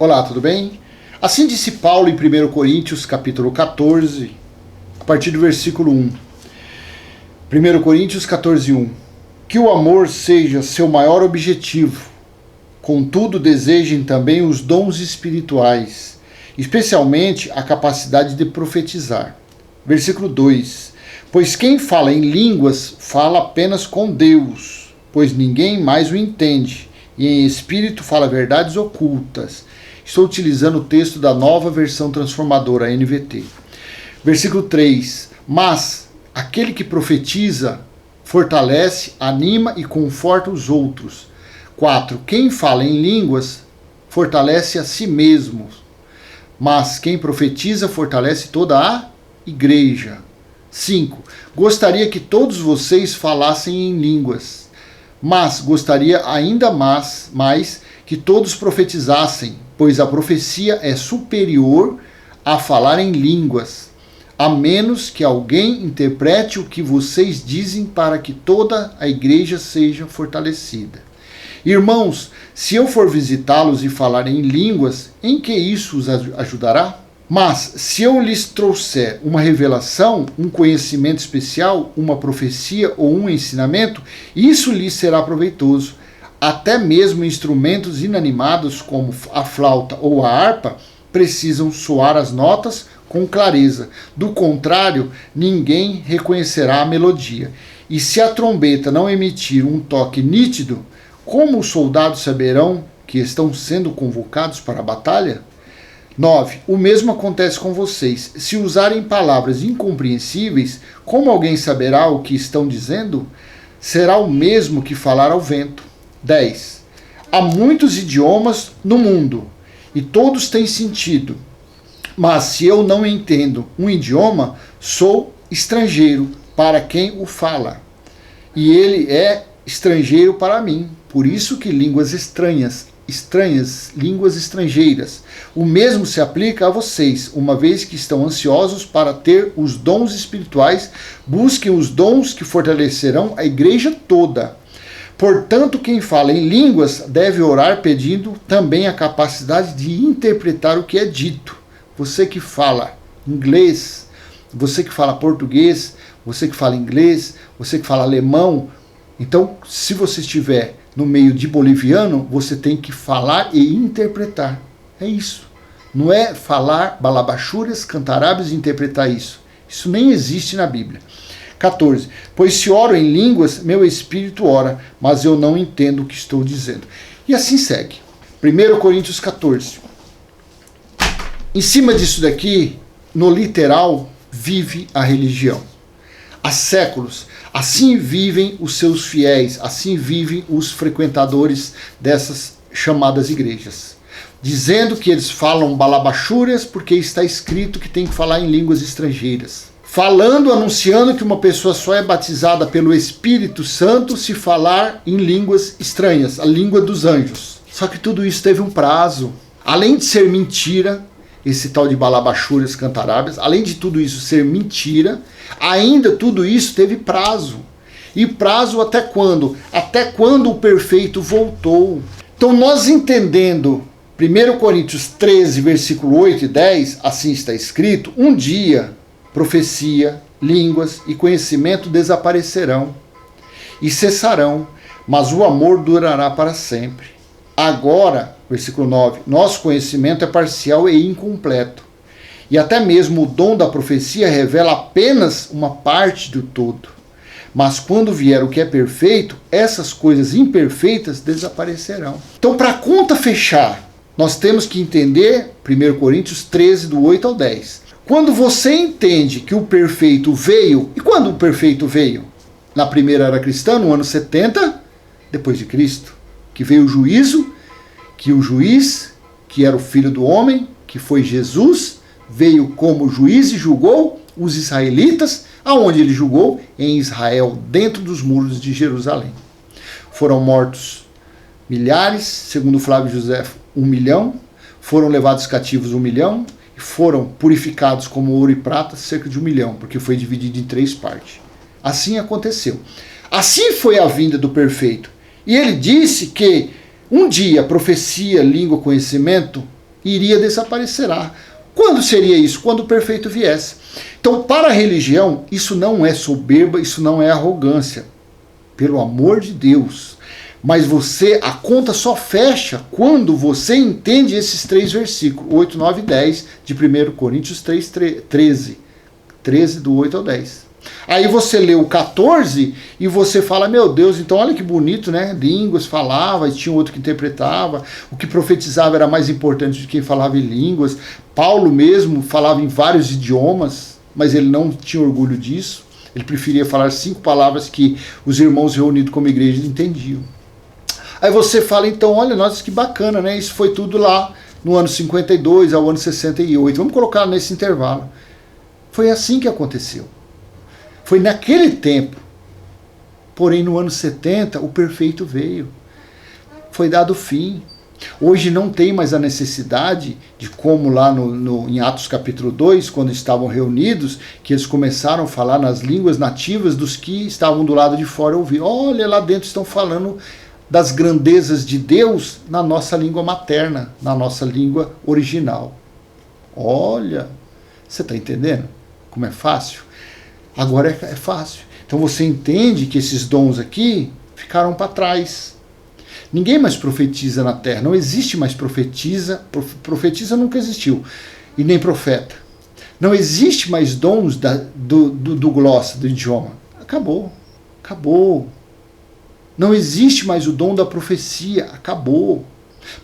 Olá, tudo bem? Assim disse Paulo em 1 Coríntios capítulo 14, a partir do versículo 1. 1 Coríntios 14, 1. Que o amor seja seu maior objetivo, contudo desejem também os dons espirituais, especialmente a capacidade de profetizar. Versículo 2. Pois quem fala em línguas fala apenas com Deus, pois ninguém mais o entende, e em espírito fala verdades ocultas. Estou utilizando o texto da Nova Versão Transformadora, NVT. Versículo 3. Mas aquele que profetiza fortalece, anima e conforta os outros. 4. Quem fala em línguas fortalece a si mesmo, mas quem profetiza fortalece toda a igreja. 5. Gostaria que todos vocês falassem em línguas, mas gostaria ainda mais que todos profetizassem, pois a profecia é superior a falar em línguas, a menos que alguém interprete o que vocês dizem para que toda a igreja seja fortalecida. Irmãos, se eu for visitá-los e falar em línguas, em que isso os ajudará? Mas se eu lhes trouxer uma revelação, um conhecimento especial, uma profecia ou um ensinamento, isso lhes será proveitoso. Até mesmo instrumentos inanimados como a flauta ou a harpa precisam soar as notas com clareza. Do contrário, ninguém reconhecerá a melodia. E se a trombeta não emitir um toque nítido, como os soldados saberão que estão sendo convocados para a batalha? 9. O mesmo acontece com vocês. Se usarem palavras incompreensíveis, como alguém saberá o que estão dizendo? Será o mesmo que falar ao vento. 10. Há muitos idiomas no mundo, e todos têm sentido. Mas se eu não entendo um idioma, sou estrangeiro para quem o fala, e ele é estrangeiro para mim. Por isso que línguas estranhas, línguas estrangeiras. O mesmo se aplica a vocês, uma vez que estão ansiosos para ter os dons espirituais, busquem os dons que fortalecerão a igreja toda. Portanto, quem fala em línguas deve orar pedindo também a capacidade de interpretar o que é dito. Você que fala inglês, você que fala português, você que fala inglês, você que fala alemão, então, se você estiver no meio de boliviano, você tem que falar e interpretar. É isso. Não é falar balabachúrias, cantarábios e interpretar isso. Isso nem existe na Bíblia. 14. Pois se oro em línguas, meu espírito ora, mas eu não entendo o que estou dizendo. E assim segue. 1 Coríntios 14. Em cima disso daqui, no literal, vive a religião. Há séculos, assim vivem os seus fiéis, assim vivem os frequentadores dessas chamadas igrejas. Dizendo que eles falam balabachúrias porque está escrito que tem que falar em línguas estrangeiras. Falando, anunciando que uma pessoa só é batizada pelo Espírito Santo se falar em línguas estranhas, a língua dos anjos. Só que tudo isso teve um prazo. Além de ser mentira, esse tal de balabachúrias, cantarábias, além de tudo isso ser mentira, ainda tudo isso teve prazo. E prazo até quando? Até quando o perfeito voltou. Então nós entendendo 1 Coríntios 13, versículo 8 e 10, assim está escrito, um dia profecia, línguas e conhecimento desaparecerão e cessarão, mas o amor durará para sempre. Agora, versículo 9, nosso conhecimento é parcial e incompleto, e até mesmo o dom da profecia revela apenas uma parte do todo. Mas quando vier o que é perfeito, essas coisas imperfeitas desaparecerão. Então, para a conta fechar, nós temos que entender 1 Coríntios 13, do 8 ao 10. Quando você entende que o perfeito veio, e quando o perfeito veio? Na primeira era cristã, no ano 70, depois de Cristo, que veio o juízo, que o juiz, que era o filho do homem, que foi Jesus, veio como juiz e julgou os israelitas. Aonde ele julgou? Em Israel, dentro dos muros de Jerusalém. Foram mortos milhares, segundo Flávio José, 1 milhão, foram levados cativos 1 milhão, e foram purificados como ouro e prata cerca de 1 milhão, porque foi dividido em 3 partes. Assim aconteceu. Assim foi a vinda do perfeito. E ele disse que um dia profecia, língua, conhecimento iria desaparecerá. Quando seria isso? Quando o perfeito viesse. Então, para a religião, isso não é soberba, isso não é arrogância. Pelo amor de Deus. Mas a conta só fecha quando você entende esses 3 versículos, 8, 9 e 10 de 1 Coríntios 3, 13. 13 do 8 ao 10. Aí você lê o 14 e você fala, meu Deus, então olha que bonito, né? Línguas falava, e tinha outro que interpretava, o que profetizava era mais importante do que quem falava em línguas. Paulo mesmo falava em vários idiomas, mas ele não tinha orgulho disso. Ele preferia falar 5 palavras que os irmãos reunidos como igreja entendiam. Aí você fala, então, olha, nossa, que bacana, né? Isso foi tudo lá no ano 52 ao ano 68. Vamos colocar nesse intervalo. Foi assim que aconteceu. Foi naquele tempo. Porém, no ano 70, o perfeito veio. Foi dado fim. Hoje não tem mais a necessidade de como lá em Atos capítulo 2, quando estavam reunidos, que eles começaram a falar nas línguas nativas dos que estavam do lado de fora ouvir. Olha, lá dentro estão falando das grandezas de Deus na nossa língua materna, na nossa língua original. Olha, você está entendendo como é fácil? Agora é fácil. Então você entende que esses dons aqui ficaram para trás. Ninguém mais profetiza na terra, não existe mais profetisa, profetisa nunca existiu, e nem profeta. Não existe mais dons do glossa, do idioma. Acabou. Não existe mais o dom da profecia, acabou.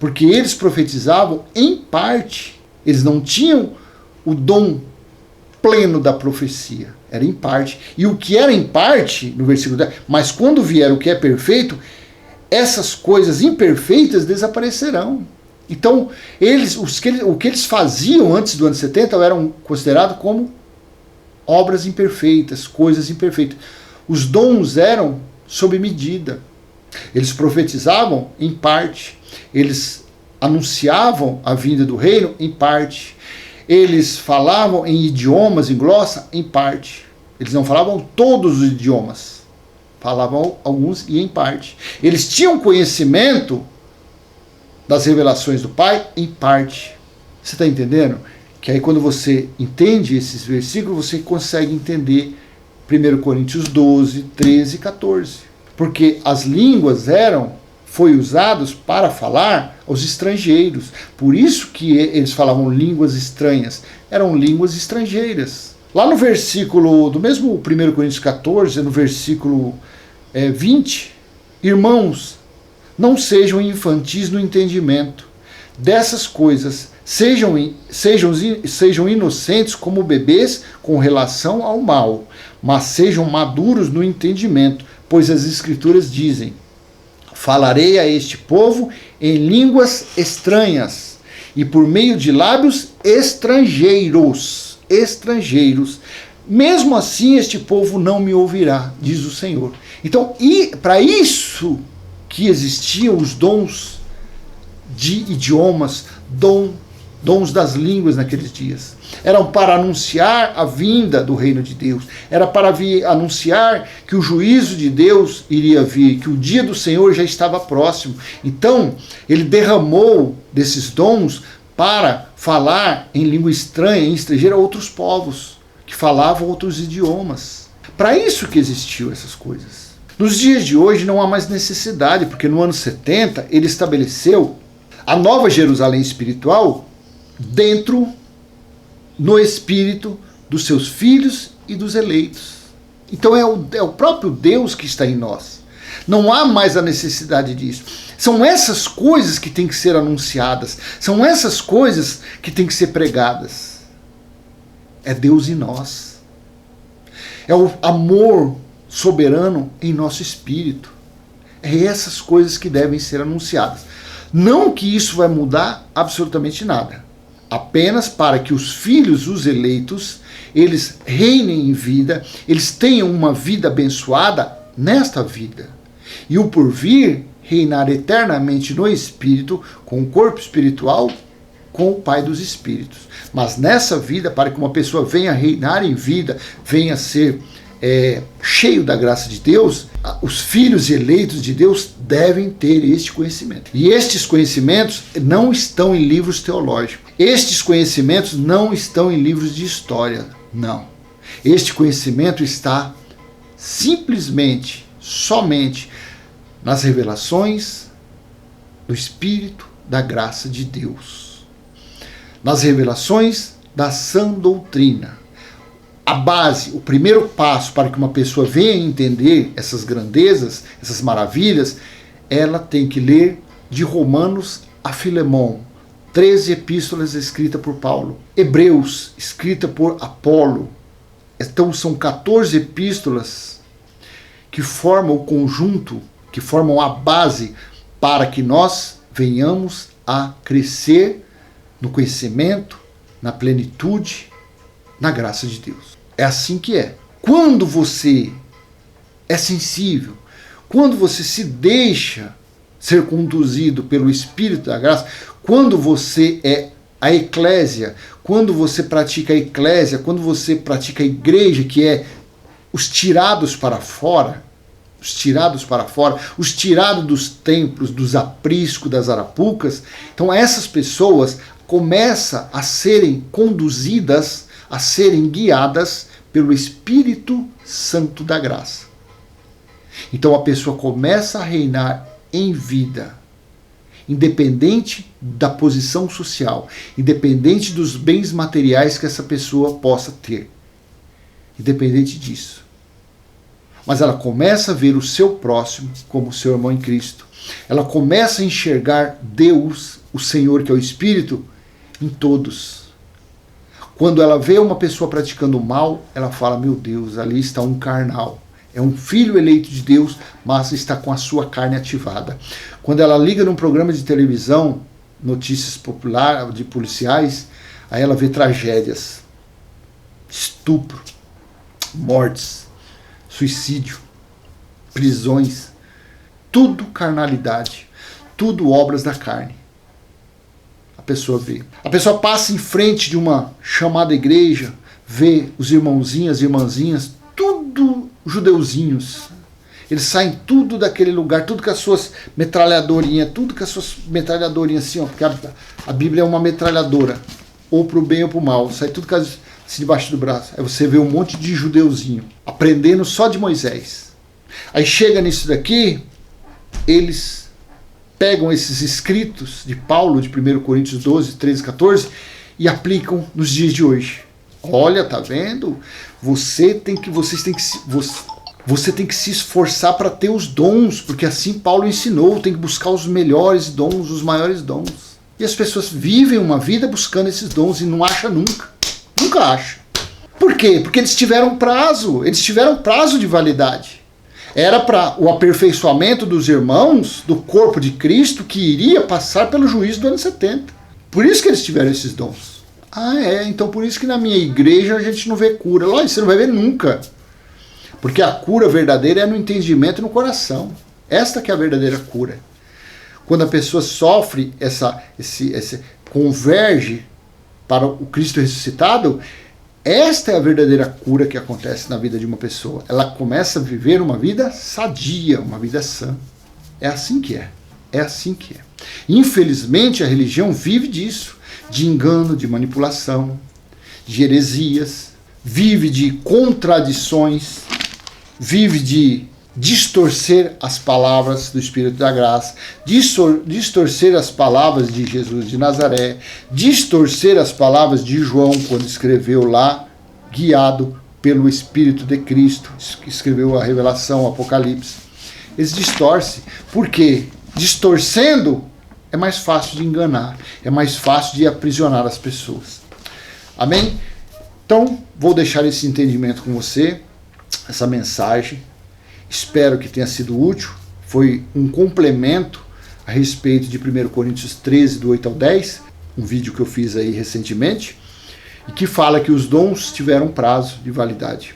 Porque eles profetizavam em parte, eles não tinham o dom pleno da profecia, era em parte. E o que era em parte, no versículo 10, mas quando vier o que é perfeito, essas coisas imperfeitas desaparecerão. Então, o que eles faziam antes do ano 70 eram considerados como obras imperfeitas, coisas imperfeitas. Os dons eram sob medida. Eles profetizavam em parte. Eles anunciavam a vinda do reino em parte. Eles falavam em idiomas, em glossa, em parte. Eles não falavam todos os idiomas. Falavam alguns e em parte. Eles tinham conhecimento das revelações do Pai em parte. Você está entendendo? Que aí quando você entende esses versículos, você consegue entender 1 Coríntios 12, 13 e 14. Porque as línguas foi usados para falar aos estrangeiros. Por isso que eles falavam línguas estranhas. Eram línguas estrangeiras. Lá no versículo do mesmo 1 Coríntios 14, no versículo 20, irmãos, não sejam infantis no entendimento dessas coisas, sejam inocentes como bebês com relação ao mal, mas sejam maduros no entendimento, pois as Escrituras dizem, falarei a este povo em línguas estranhas e por meio de lábios estrangeiros. Mesmo assim este povo não me ouvirá, diz o Senhor. Então, para isso que existiam os dons de idiomas, dons das línguas naqueles dias. Eram para anunciar a vinda do reino de Deus. Era para anunciar que o juízo de Deus iria vir, que o dia do Senhor já estava próximo. Então, ele derramou desses dons para falar em língua estranha, em estrangeira, a outros povos, que falavam outros idiomas. Para isso que existiu essas coisas. Nos dias de hoje não há mais necessidade, porque no ano 70 ele estabeleceu a nova Jerusalém espiritual dentro, no espírito dos seus filhos e dos eleitos. Então é o próprio Deus que está em nós. Não há mais a necessidade disso. São essas coisas que têm que ser anunciadas. São essas coisas que têm que ser pregadas. É Deus em nós. É o amor soberano em nosso espírito. É essas coisas que devem ser anunciadas. Não que isso vai mudar absolutamente nada. Apenas para que os filhos, os eleitos, eles reinem em vida, eles tenham uma vida abençoada nesta vida. E o porvir reinar eternamente no espírito, com o corpo espiritual, com o Pai dos Espíritos. Mas nessa vida, para que uma pessoa venha reinar em vida, venha ser cheio da graça de Deus, os filhos eleitos de Deus devem ter este conhecimento. E estes conhecimentos não estão em livros teológicos. Estes conhecimentos não estão em livros de história, não. Este conhecimento está simplesmente, somente nas revelações do Espírito da graça de Deus. Nas revelações da sã doutrina. A base, o primeiro passo para que uma pessoa venha entender essas grandezas, essas maravilhas, ela tem que ler de Romanos a Filemão, 13 epístolas escritas por Paulo, Hebreus, escrita por Apolo. Então são 14 epístolas que formam o conjunto, que formam a base para que nós venhamos a crescer no conhecimento, na plenitude, na graça de Deus. É assim que é. Quando você é sensível, quando você se deixa ser conduzido pelo Espírito da graça, quando você é a eclésia, quando você pratica a eclésia, quando você pratica a igreja, que é os tirados para fora, os tirados dos templos, dos apriscos, das arapucas, então essas pessoas começam a serem conduzidas, a serem guiadas pelo Espírito Santo da graça. Então a pessoa começa a reinar em vida, independente da posição social, independente dos bens materiais que essa pessoa possa ter, independente disso. Mas ela começa a ver o seu próximo como seu irmão em Cristo. Ela começa a enxergar Deus, o Senhor, que é o Espírito, em todos. Quando ela vê uma pessoa praticando mal, ela fala, meu Deus, ali está um carnal. É um filho eleito de Deus, mas está com a sua carne ativada. Quando ela liga num programa de televisão, notícias populares, de policiais, aí ela vê tragédias, estupro, mortes, suicídio, prisões, tudo carnalidade, tudo obras da carne. A pessoa vê. A pessoa passa em frente de uma chamada igreja, vê os irmãozinhos, as irmãzinhas, tudo judeuzinhos. Eles saem tudo daquele lugar, tudo com as suas metralhadorinhas, assim, ó, porque a Bíblia é uma metralhadora, ou pro bem ou pro mal, sai tudo com as, assim, debaixo do braço. Aí você vê um monte de judeuzinho, aprendendo só de Moisés. Aí chega nisso daqui, eles pegam esses escritos de Paulo, de 1 Coríntios 12, 13, 14, e aplicam nos dias de hoje. Olha, tá vendo? Você tem que se esforçar para ter os dons, porque assim Paulo ensinou, tem que buscar os melhores dons, os maiores dons. E as pessoas vivem uma vida buscando esses dons e não acham nunca. Nunca acham. Por quê? Porque eles tiveram prazo de validade. Era para o aperfeiçoamento dos irmãos, do corpo de Cristo, que iria passar pelo juízo do ano 70. Por isso que eles tiveram esses dons. Então por isso que na minha igreja a gente não vê cura. Lógico, você não vai ver nunca. Porque a cura verdadeira é no entendimento e no coração. Esta que é a verdadeira cura. Quando a pessoa sofre, converge para o Cristo ressuscitado, esta é a verdadeira cura que acontece na vida de uma pessoa. Ela começa a viver uma vida sadia, uma vida sã. É assim que é. É assim que é. Infelizmente a religião vive disso. De engano, de manipulação, de heresias, vive de contradições, vive de distorcer as palavras do Espírito da Graça, distorcer as palavras de Jesus de Nazaré, distorcer as palavras de João quando escreveu lá, guiado pelo Espírito de Cristo, que escreveu a Revelação, o Apocalipse. Eles distorcem. Por quê? Distorcendo é mais fácil de enganar, é mais fácil de aprisionar as pessoas. Amém? Então, vou deixar esse entendimento com você, essa mensagem. Espero que tenha sido útil. Foi um complemento a respeito de 1 Coríntios 13, do 8 ao 10, um vídeo que eu fiz aí recentemente, e que fala que os dons tiveram prazo de validade.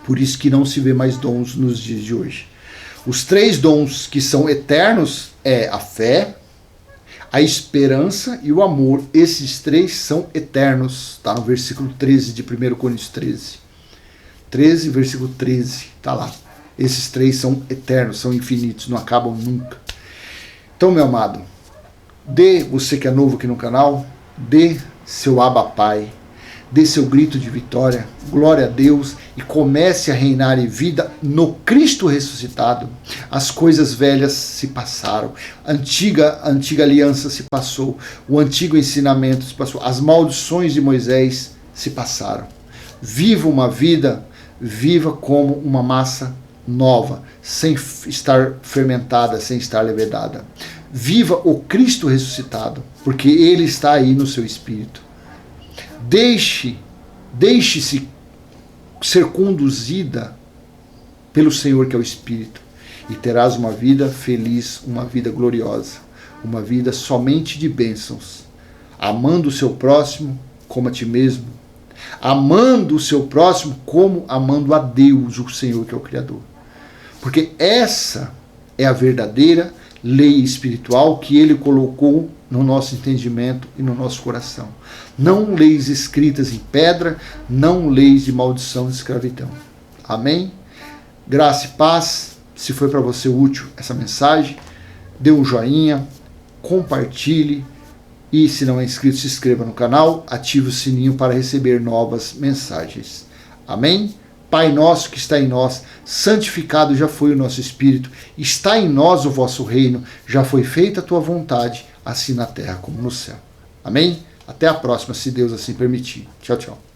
Por isso que não se vê mais dons nos dias de hoje. Os 3 dons que são eternos é a fé, a esperança e o amor. Esses 3 são eternos. Está no versículo 13 de 1 Coríntios 13. 13, versículo 13, está lá. Esses 3 são eternos, são infinitos, não acabam nunca. Então, meu amado, dê, você que é novo aqui no canal, dê seu Abba Pai, dê seu grito de vitória, glória a Deus, e comece a reinar em vida no Cristo ressuscitado. As coisas velhas se passaram, a antiga aliança se passou, o antigo ensinamento se passou, as maldições de Moisés se passaram. Viva uma vida, viva como uma massa nova, sem estar fermentada, sem estar levedada. Viva o Cristo ressuscitado, porque Ele está aí no seu espírito. Deixe-se ser conduzida pelo Senhor, que é o Espírito, e terás uma vida feliz, uma vida gloriosa, uma vida somente de bênçãos, amando o seu próximo como a ti mesmo, amando o seu próximo como amando a Deus, o Senhor, que é o Criador. Porque essa é a verdadeira lei espiritual que Ele colocou no nosso entendimento e no nosso coração. Não leis escritas em pedra, não leis de maldição e escravidão. Amém? Graça e paz. Se foi para você útil essa mensagem, dê um joinha, compartilhe e, se não é inscrito, se inscreva no canal, ative o sininho para receber novas mensagens. Amém? Pai nosso que está em nós, santificado já foi o nosso espírito, está em nós o vosso reino, já foi feita a tua vontade, assim na terra como no céu. Amém? Até a próxima, se Deus assim permitir. Tchau, tchau.